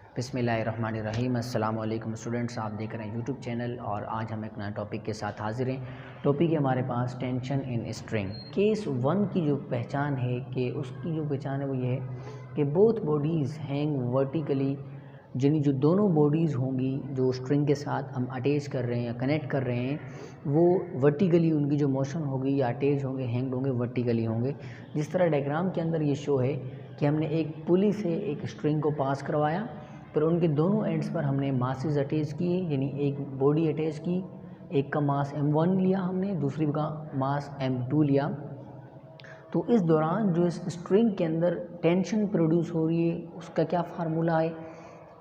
बिस्मिल्लाहिर्रहमानिर्रहीम। अस्सलाम वालेकुम स्टूडेंट्स, आप देख रहे हैं यूट्यूब चैनल और आज हम एक नए टॉपिक के साथ हाजिर हैं। टॉपिक है हमारे पास टेंशन इन स्ट्रिंग। केस 1 की जो पहचान है कि उसकी जो पहचान है वो ये है कि बोथ बॉडीज़ हैंग वर्टिकली, यानी जो दोनों बॉडीज़ होंगी जो स्ट्रिंग के साथ हम अटैच कर रहे हैं या कनेक्ट कर रहे हैं वो वर्टिकली उनकी जो मोशन होगी या अटैच होंगे, हैंग्ड होंगे, वर्टिकली होंगे। जिस तरह डायग्राम के अंदर ये शो है कि हमने एक पुली से एक स्ट्रिंग को पास करवाया, पर उनके दोनों एंड्स पर हमने मासेस अटैच किए, यानी एक बॉडी अटैच की, एक का मास m1 लिया हमने, दूसरी का मास m2 लिया। तो इस दौरान जो इस स्ट्रिंग के अंदर टेंशन प्रोड्यूस हो रही है उसका क्या फार्मूला है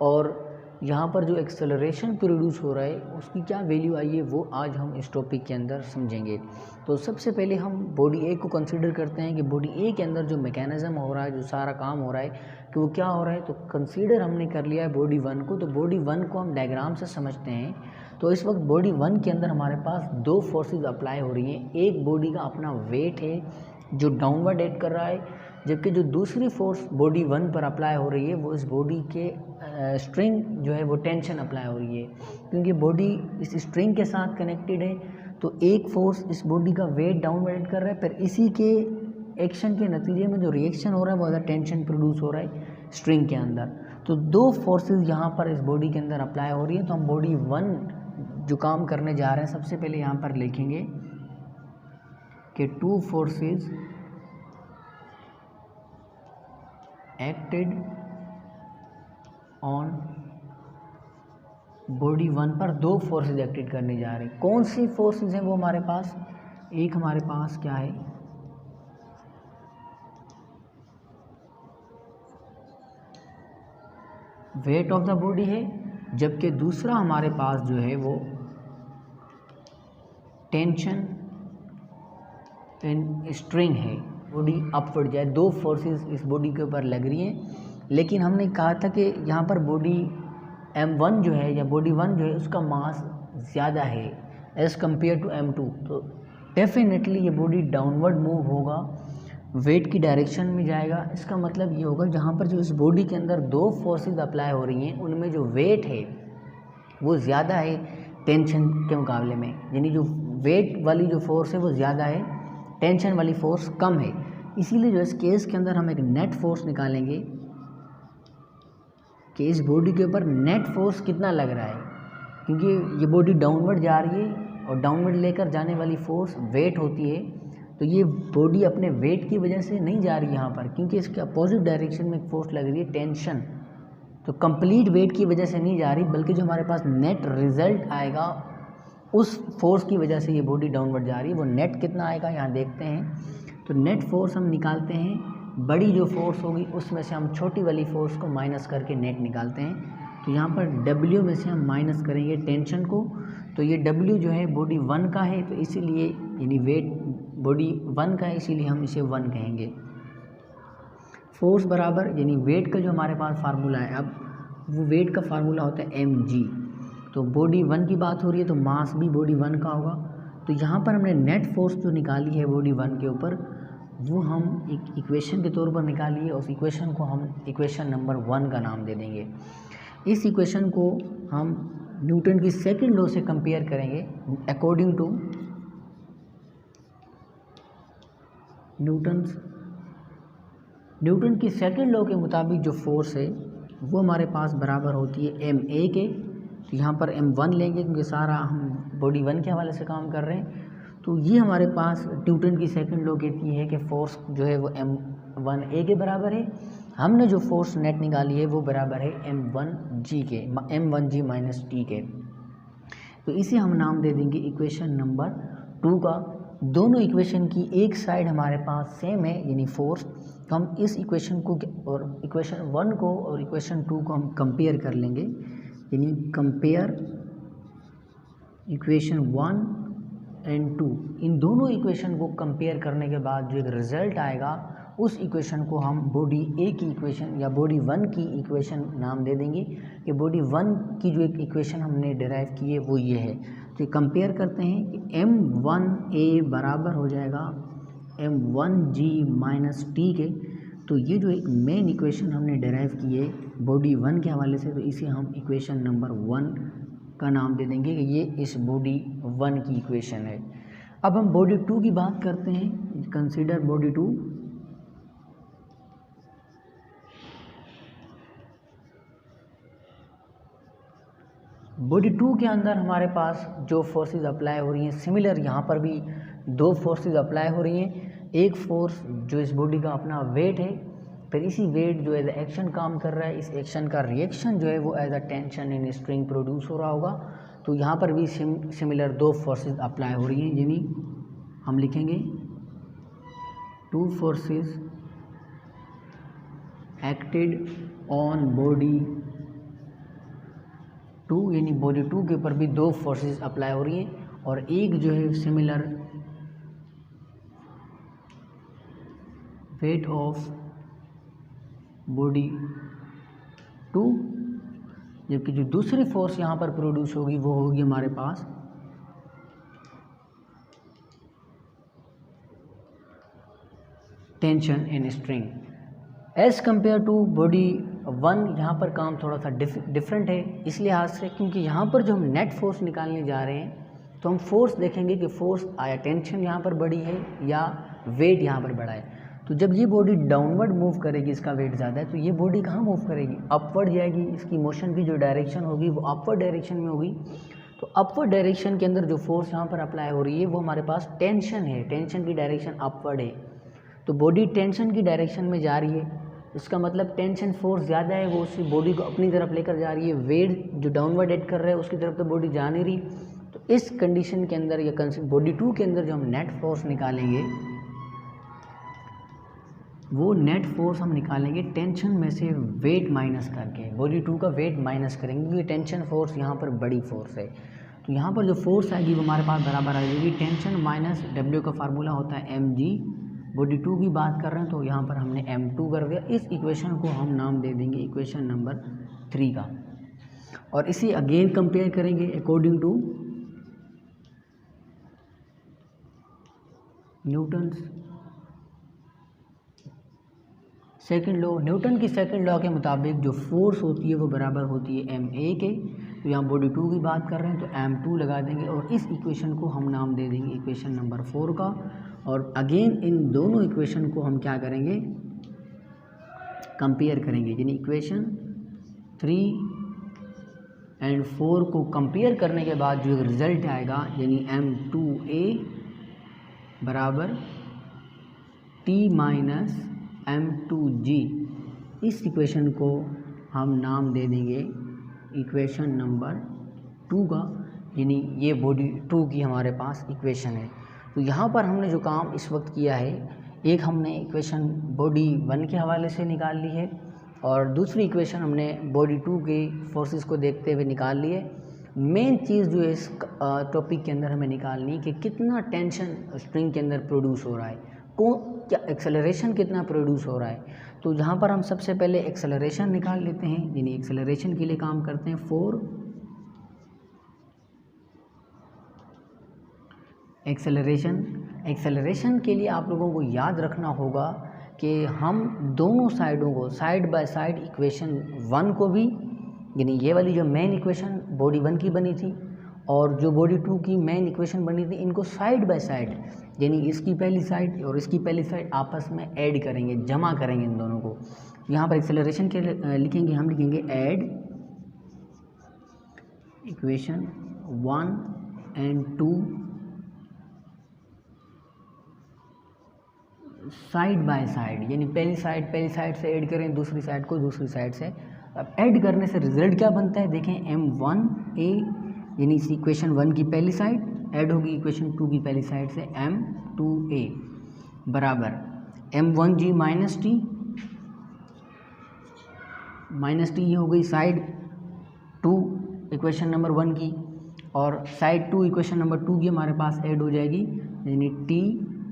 और यहाँ पर जो एक्सेलरेशन प्रोड्यूस हो रहा है उसकी क्या वैल्यू आई है वो आज हम इस टॉपिक के अंदर समझेंगे। तो सबसे पहले हम बॉडी ए को कंसीडर करते हैं कि बॉडी ए के अंदर जो मैकेनिज़्म हो रहा है, जो सारा काम हो रहा है कि वो क्या हो रहा है। तो कंसीडर हमने कर लिया है बॉडी 1 को, तो बॉडी 1 को हम डायग्राम से समझते हैं। तो इस वक्त बॉडी 1 के अंदर हमारे पास दो फोर्सेस अप्लाई हो रही हैं। एक बॉडी का अपना वेट है जो डाउनवर्ड एक्ट कर रहा है, जबकि जो दूसरी फोर्स बॉडी 1 पर अप्लाई हो रही है वो इस बॉडी के स्ट्रिंग जो है वो टेंशन अप्लाई हो रही है, क्योंकि बॉडी इस स्ट्रिंग के साथ कनेक्टेड है। तो एक फोर्स इस बॉडी का वेट डाउनवर्ड एक्ट कर रहा है, पर इसी के एक्शन के नतीजे में जो रिएक्शन हो रहा है वो ज़्यादा टेंशन प्रोड्यूस हो रहा है स्ट्रिंग के अंदर। तो दो फोर्सेस यहाँ पर इस बॉडी के अंदर अप्लाई हो रही है। तो हम बॉडी 1 जो काम करने जा रहे हैं सबसे पहले यहाँ पर लिखेंगे कि two forces acted on body 1 पर दो फोर्सेस एक्टेड करने जा रहे हैं। कौन सी फोर्सेस हैं वो हमारे पास, एक हमारे पास क्या है, वेट ऑफ द बॉडी है, जबकि दूसरा हमारे पास जो है वो टेंशन इन स्ट्रिंग है। बॉडी अपवर्ड जाए, दो फोर्सेस इस बॉडी के ऊपर लग रही हैं, लेकिन हमने कहा था कि यहाँ पर बॉडी m1 जो है या बॉडी 1 जो है उसका मास ज़्यादा है एज़ कम्पेयर टू m2। तो डेफिनेटली ये बॉडी डाउनवर्ड मूव होगा, वेट की डायरेक्शन में जाएगा। इसका मतलब ये होगा जहाँ पर जो इस बॉडी के अंदर दो फोर्सेस अप्लाई हो रही हैं उनमें जो वेट है वो ज़्यादा है टेंशन के मुकाबले में, यानी जो वेट वाली जो फोर्स है वो ज़्यादा है, टेंशन वाली फोर्स कम है। इसीलिए जो इस केस के अंदर हम एक नेट फोर्स निकालेंगे कि इस बॉडी के ऊपर नेट फोर्स कितना लग रहा है, क्योंकि ये बॉडी डाउनवर्ड जा रही है और डाउनवर्ड लेकर जाने वाली फोर्स वेट होती है। तो ये बॉडी अपने वेट की वजह से नहीं जा रही यहाँ पर, क्योंकि इसके अपोजिट डायरेक्शन में एक फोर्स लग रही है टेंशन। तो कंप्लीट वेट की वजह से नहीं जा रही, बल्कि जो हमारे पास नेट रिजल्ट आएगा उस फोर्स की वजह से ये बॉडी डाउनवर्ड जा रही है। वो नेट कितना आएगा यहाँ देखते हैं। तो नेट फोर्स हम निकालते हैं, बड़ी जो फोर्स होगी उसमें से हम छोटी वाली फोर्स को माइनस करके नेट निकालते हैं। तो यहाँ पर W में से हम माइनस करेंगे टेंशन को। तो ये W जो है बॉडी 1 का है, तो इसीलिए यानी वेट बॉडी 1 का है, इसीलिए हम इसे 1 कहेंगे। फोर्स बराबर यानी वेट का जो हमारे पास फार्मूला है, अब वो वेट का फार्मूला होता है mg। तो बॉडी 1 की बात हो रही है तो मास भी बॉडी 1 का होगा। तो यहाँ पर हमने नेट फोर्स जो निकाली है बॉडी 1 के ऊपर वो हम एक इक्वेशन के तौर पर निकाली है। उस इक्वेशन को हम इक्वेशन नंबर 1 का नाम दे देंगे। इस इक्वेशन को हम न्यूटन की सेकंड लॉ से कंपेयर करेंगे। अकॉर्डिंग टू न्यूटन की सेकंड लॉ के मुताबिक जो फोर्स है वो हमारे पास बराबर होती है ma के। तो यहाँ पर m1 लेंगे क्योंकि सारा हम बॉडी 1 के हवाले से काम कर रहे हैं। तो ये हमारे पास न्यूटन की सेकंड लॉ कहती है कि फोर्स जो है वो m1a के बराबर है। हमने जो फोर्स नेट निकाली है वो बराबर है m1g के, m1g माइनस टी के। तो इसे हम नाम दे देंगे इक्वेशन नंबर 2 का। दोनों इक्वेशन की एक साइड हमारे पास सेम है यानी फोर्स। तो हम इस इक्वेशन को और इक्वेशन 1 को और इक्वेशन 2 को हम कंपेयर कर लेंगे, यानी कंपेयर इक्वेशन 1 एंड 2। इन दोनों इक्वेशन को कंपेयर करने के बाद जो एक रिज़ल्ट आएगा उस इक्वेशन को हम बॉडी ए की इक्वेशन या बॉडी 1 की इक्वेशन नाम दे देंगे कि बॉडी 1 की जो एक इक्वेशन हमने डिराइव की है वो ये है। तो कंपेयर करते हैं कि m1a बराबर हो जाएगा m1g माइनस टी के। तो ये जो एक मेन इक्वेशन हमने डिराइव की है बॉडी 1 के हवाले से, तो इसे हम इक्वेशन नंबर 1 का नाम दे देंगे कि ये इस बॉडी 1 की इक्वेशन है। अब हम बॉडी 2 की बात करते हैं। Consider body 2। बॉडी 2 के अंदर हमारे पास जो फोर्सेस अप्लाई हो रही हैं, सिमिलर यहाँ पर भी 2 फोर्सेस अप्लाई हो रही हैं। एक फोर्स जो इस बॉडी का अपना वेट है, फिर इसी वेट जो एज एक्शन काम कर रहा है, इस एक्शन का रिएक्शन जो है वो as a tension in string produce हो रहा होगा। तो यहाँ पर भी सिमिलर 2 फोर्सेस अप्लाई हो रही हैं, यानी हम लिखेंगे 2 फोर्सेस एक्टेड ऑन बॉडी 2, यानी बॉडी 2 के ऊपर भी 2 फोर्सेस अप्लाई हो रही हैं, और एक जो है सिमिलर वेट ऑफ बॉडी 2, जबकि जो दूसरी फोर्स यहाँ पर प्रोड्यूस होगी वो होगी हमारे पास tension in string as compare to body 1। यहाँ पर काम थोड़ा सा डिफरेंट है इस लिहाज से, क्योंकि यहाँ पर जो हम नेट फोर्स निकालने जा रहे हैं तो हम फोर्स देखेंगे कि फोर्स आया टेंशन यहाँ पर बड़ी है या वेट यहाँ पर बड़ा है। तो जब ये बॉडी डाउनवर्ड मूव करेगी, इसका वेट ज़्यादा है, तो ये बॉडी कहाँ मूव करेगी? अपवर्ड जाएगी। इसकी मोशन की जो डायरेक्शन होगी वो अपवर्ड डायरेक्शन में होगी। तो अपवर्ड डायरेक्शन के अंदर जो फोर्स यहाँ पर अप्लाई हो रही है वो हमारे पास टेंशन है, टेंशन की डायरेक्शन अपवर्ड है। तो बॉडी टेंशन की डायरेक्शन में जा रही है, इसका मतलब टेंशन फोर्स ज़्यादा है, वो उसी बॉडी को अपनी तरफ लेकर जा रही है। वेट जो डाउनवर्ड एड कर रहा है उसकी तरफ तो बॉडी जा नहीं रही। तो इस कंडीशन के अंदर या बॉडी 2 के अंदर जो हम नेट फोर्स निकालेंगे, वो नेट फोर्स हम निकालेंगे टेंशन में से वेट माइनस करके। बॉडी 2 का वेट माइनस करेंगे क्योंकि टेंशन फोर्स यहाँ पर बड़ी फोर्स है। तो यहाँ पर जो फोर्स आएगी वो हमारे पास बराबर आ जाएगी टेंशन माइनस डब्ल्यू का फार्मूला होता है mg। बॉडी 2 की बात कर रहे हैं तो यहाँ पर हमने m2 कर दिया। इस इक्वेशन को हम नाम दे देंगे इक्वेशन नंबर 3 का, और इसे अगेन कंपेयर करेंगे according to Newton's second law. Newton की सेकंड लॉ के मुताबिक जो फोर्स होती है वो बराबर होती है ma के। तो यहाँ बॉडी 2 की बात कर रहे हैं तो m2 लगा देंगे, और इस इक्वेशन को हम नाम दे देंगे इक्वेशन नंबर 4 का। और अगेन इन दोनों इक्वेशन को हम क्या करेंगे, कंपेयर करेंगे, यानी इक्वेशन 3 एंड 4 को कंपेयर करने के बाद जो रिज़ल्ट आएगा, यानी m2a बराबर t माइनस m2g, इस इक्वेशन को हम नाम दे देंगे इक्वेशन नंबर 2 का, यानी ये बॉडी 2 की हमारे पास इक्वेशन है। तो यहाँ पर हमने जो काम इस वक्त किया है, एक हमने इक्वेशन बॉडी 1 के हवाले से निकाल ली है, और दूसरी इक्वेशन हमने बॉडी 2 के फोर्सेस को देखते हुए निकाल ली है। मेन चीज़ जो है इस टॉपिक के अंदर हमें निकालनी है कि कितना टेंशन स्प्रिंग के अंदर प्रोड्यूस हो रहा है, क्या एक्सेलरेशन कितना प्रोड्यूस हो रहा है। तो यहाँ पर हम सबसे पहले एक्सेलरेशन निकाल लेते हैं, यानी एक्सेलरेशन के लिए काम करते हैं 4। एक्सेलरेशन के लिए आप लोगों को याद रखना होगा कि हम दोनों साइडों को साइड बाय साइड इक्वेशन 1 को भी, यानी ये वाली जो मेन इक्वेशन बॉडी 1 की बनी थी और जो बॉडी 2 की मेन इक्वेशन बनी थी, इनको साइड बाय साइड, यानी इसकी पहली साइड और इसकी पहली साइड आपस में ऐड करेंगे, जमा करेंगे इन दोनों को। यहाँ पर एक्सेलरेशन के लिखेंगे, हम लिखेंगे add equation 1 and 2 side by side, यानी पहली साइड से ऐड करें दूसरी साइड को दूसरी साइड से। अब ऐड करने से रिजल्ट क्या बनता है, देखें m1a, यानी इस इक्वेशन 1 की पहली साइड ऐड होगी इक्वेशन 2 की पहली साइड से m2a बराबर m1g माइनस टी, ये हो गई साइड 2 इक्वेशन नंबर 1 की, और साइड 2 इक्वेशन नंबर 2 की हमारे पास ऐड हो जाएगी, यानी t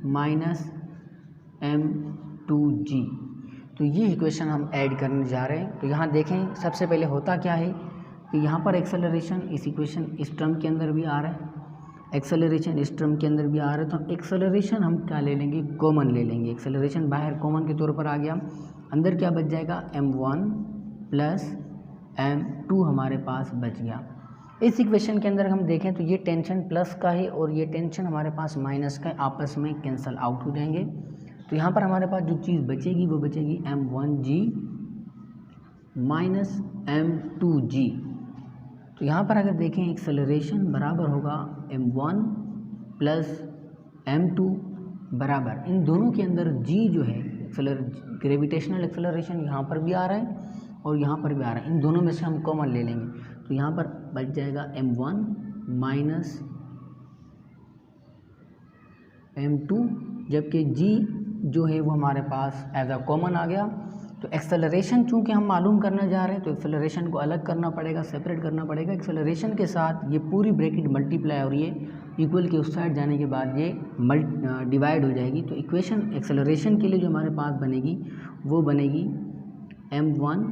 माइनस m2g। तो ये इक्वेशन हम ऐड करने जा रहे हैं। तो यहाँ देखें सबसे पहले होता क्या है कि यहाँ पर एक्सेलरेशन इस इक्वेशन इस टर्म के अंदर भी आ रहा है, एक्सेलरेशन इस टर्म के अंदर भी आ रहा है। तो एक्सेलरेशन हम क्या ले लेंगे, कॉमन ले लेंगे। एक्सेलरेशन बाहर कॉमन के तौर पर आ गया, अंदर क्या बच जाएगा m1 प्लस m2 हमारे पास बच गया। इस इक्वेशन के अंदर हम देखें तो ये टेंशन प्लस का है और ये टेंशन हमारे पास माइनस का है, आपस में कैंसिल आउट हो जाएंगे। तो यहाँ पर हमारे पास जो चीज़ बचेगी वो बचेगी m1g माइनस m2g। तो यहाँ पर अगर देखें एक्सेलरेशन बराबर होगा m1 प्लस m2 बराबर, इन दोनों के अंदर g जो है ग्रेविटेशनल एक्सेलरेशन यहाँ पर भी आ रहा है और यहाँ पर भी आ रहा है, इन दोनों में से हम कॉमन ले लेंगे। तो यहाँ पर बच जाएगा m1 माइनस m2, जबकि g जो है वो हमारे पास एज अ कॉमन आ गया। तो एक्सेलरेशन चूँकि हम मालूम करना जा रहे हैं तो एक्सेलरेशन को अलग करना पड़ेगा, सेपरेट करना पड़ेगा। एक्सेलरेशन के साथ ये पूरी ब्रैकेट मल्टीप्लाई और ये इक्वल के उस साइड जाने के बाद ये डिवाइड हो जाएगी। तो इक्वेशन एक्सेलरेशन के लिए जो हमारे पास बनेगी वो बनेगी m1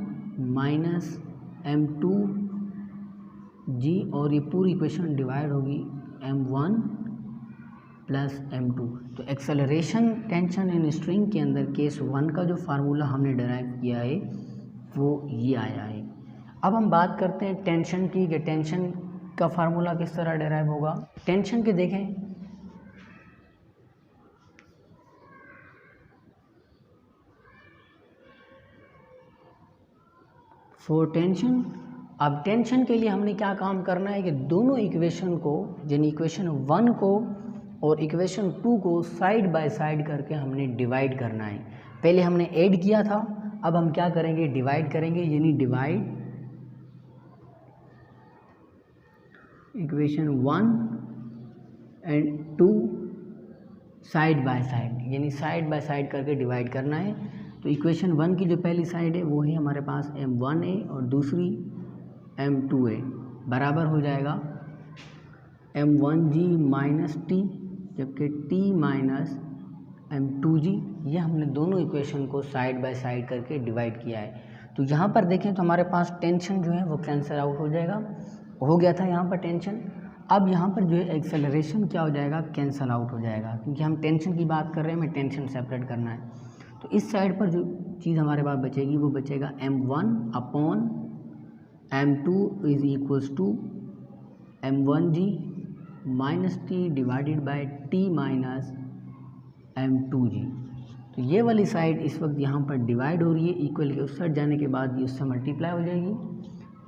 माइनस m2g और ये पूरी इक्वेशन डिवाइड होगी m1 प्लस m2। तो एक्सेलरेशन टेंशन इन स्ट्रिंग के अंदर केस 1 का जो फार्मूला हमने डिराइव किया है वो ये आया है। अब हम बात करते हैं टेंशन की, कि टेंशन का फार्मूला किस तरह डिराइव होगा। टेंशन के देखें फॉर टेंशन, अब टेंशन के लिए हमने क्या काम करना है कि दोनों इक्वेशन को, यानी इक्वेशन 1 को और इक्वेशन 2 को साइड बाय साइड करके हमने डिवाइड करना है। पहले हमने ऐड किया था, अब हम क्या करेंगे, डिवाइड करेंगे, यानी divide equation 1 and 2 side by side, यानी साइड बाय साइड करके डिवाइड करना है। तो इक्वेशन 1 की जो पहली साइड है वो है हमारे पास m1 है और दूसरी m2 है, बराबर हो जाएगा m1g माइनस टी, जबकि t माइनस m2g। ये हमने दोनों इक्वेशन को साइड बाय साइड करके डिवाइड किया है। तो यहाँ पर देखें तो हमारे पास टेंशन जो है वो कैंसिल आउट हो जाएगा, हो गया था यहाँ पर टेंशन। अब यहाँ पर जो है एक्सेलरेशन क्या हो जाएगा, कैंसिल आउट हो जाएगा, क्योंकि हम टेंशन की बात कर रहे हैं, हमें टेंशन सेपरेट करना है। तो इस साइड पर जो चीज़ हमारे पास बचेगी वो बचेगा m1 upon m2 is equals to m1g minus T divided by T minus m2g। तो ये वाली साइड इस वक्त यहाँ पर डिवाइड हो रही है, इक्वल के उस साइड जाने के बाद ये उससे मल्टीप्लाई हो जाएगी,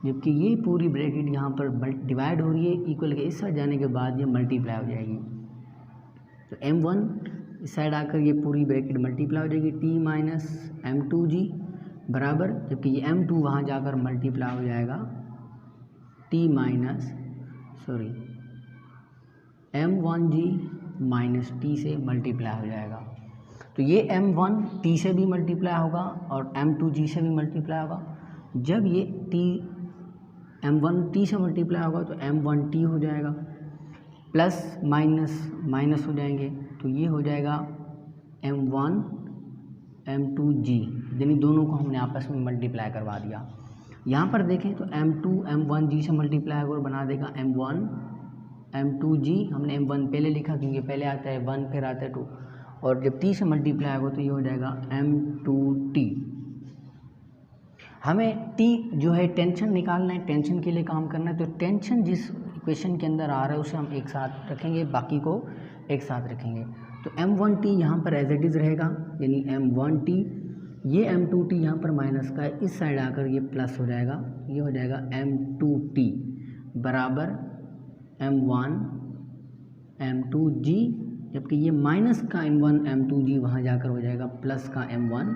जबकि ये पूरी ब्रैकेट यहाँ पर डिवाइड हो रही है, इक्वल के इस साइड जाने के बाद ये मल्टीप्लाई हो जाएगी। तो m1 इस साइड आकर ये पूरी ब्रैकेट मल्टीप्लाई हो जाएगी, t माइनस m2g बराबर, जबकि ये m2 वहाँ जाकर मल्टीप्लाई हो जाएगा t minus m1g minus T से मल्टीप्लाई हो जाएगा। तो ये m1 t से भी मल्टीप्लाई होगा और m2g से भी मल्टीप्लाई होगा। जब ये m1 t से मल्टीप्लाई होगा तो m1 t हो जाएगा, प्लस माइनस माइनस हो जाएंगे, तो ये हो जाएगा m1 m2g, यानी दोनों को हमने आपस में मल्टीप्लाई करवा दिया। यहाँ पर देखें तो m2 m1g से मल्टीप्लाई होगा और बना देगा m1 m2g। हमने m1 पहले लिखा क्योंकि पहले आता है 1 फिर आता है 2, और जब t से मल्टीप्लाई होगा तो ये हो जाएगा m2t। हमें t जो है टेंशन निकालना है, टेंशन के लिए काम करना है। तो टेंशन जिस इक्वेशन के अंदर आ रहा है उसे हम एक साथ रखेंगे, बाकी को एक साथ रखेंगे। तो m1t यहाँ पर एज इट इज़ रहेगा, यानी m1t, ये m2t यहाँ पर माइनस का है, इस साइड आकर ये प्लस हो जाएगा, ये हो जाएगा m2t बराबर m1 m2g, जबकि ये माइनस का m1 m2g वहाँ जाकर हो जाएगा प्लस का m1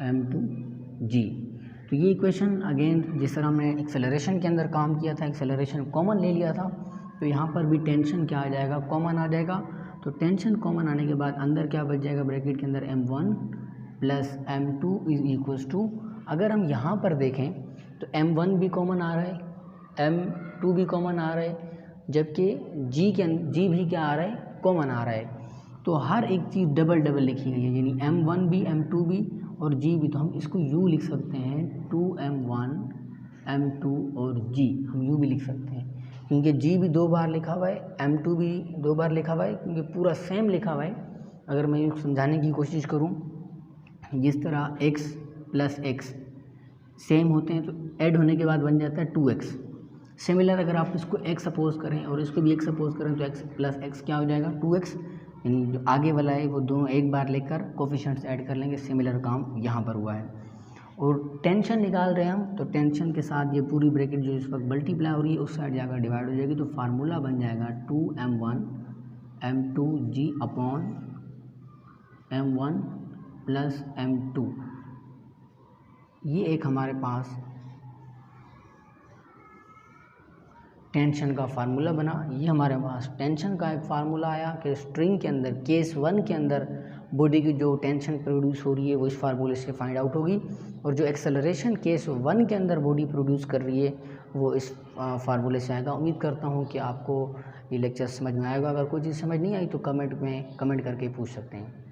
m2g। तो ये इक्वेशन अगेन जिस तरह हमने एक्सेलरेशन के अंदर काम किया था, एक्सेलरेशन कॉमन ले लिया था, तो यहाँ पर भी टेंशन क्या आ जाएगा, कॉमन आ जाएगा। तो टेंशन कॉमन आने के बाद अंदर क्या बच जाएगा, ब्रैकेट के अंदर m1 plus m2 is equals to, अगर हम यहाँ पर देखें तो m1 भी कॉमन आ रहा है, m2 भी कॉमन आ रहा है, जबकि g भी क्या आ रहा है, कॉमन आ रहा है। तो हर एक चीज़ डबल डबल लिखी गई है, यानी m1 भी m2 भी और g भी। तो हम इसको u लिख सकते हैं 2m1 m2 और g, हम u भी लिख सकते हैं क्योंकि g भी 2 बार लिखा हुआ है, m2 भी 2 बार लिखा हुआ है, क्योंकि पूरा सेम लिखा हुआ है। अगर मैं समझाने की कोशिश करूँ जिस तरह x प्लस x, सेम होते हैं तो ऐड होने के बाद बन जाता है 2x। सिमिलर अगर आप इसको x सपोज करें और इसको भी x सपोज करें तो x प्लस x क्या हो जाएगा 2x, यानी जो आगे वाला है वो दोनों एक बार लेकर कोफिशिएंट्स ऐड कर लेंगे। सिमिलर काम यहाँ पर हुआ है। और टेंशन निकाल रहे हैं हम, तो टेंशन के साथ ये पूरी ब्रैकेट जो इस वक्त मल्टीप्लाई हो रही है उस साइड जाकर डिवाइड हो जाएगी, तो फार्मूला बन जाएगा 2m1 m2g upon m1 plus m2। ये एक हमारे पास टेंशन का फार्मूला बना। ये हमारे पास टेंशन का एक फार्मूला आया कि स्ट्रिंग के अंदर केस 1 के अंदर बॉडी की जो टेंशन प्रोड्यूस हो रही है वो इस फार्मूले से फाइंड आउट होगी, और जो एक्सेलरेशन केस 1 के अंदर बॉडी प्रोड्यूस कर रही है वो इस फार्मूले से आएगा। उम्मीद करता हूँ कि आपको ये लेक्चर समझ में आएगा। अगर कोई चीज़ समझ नहीं आई तो कमेंट करके पूछ सकते हैं।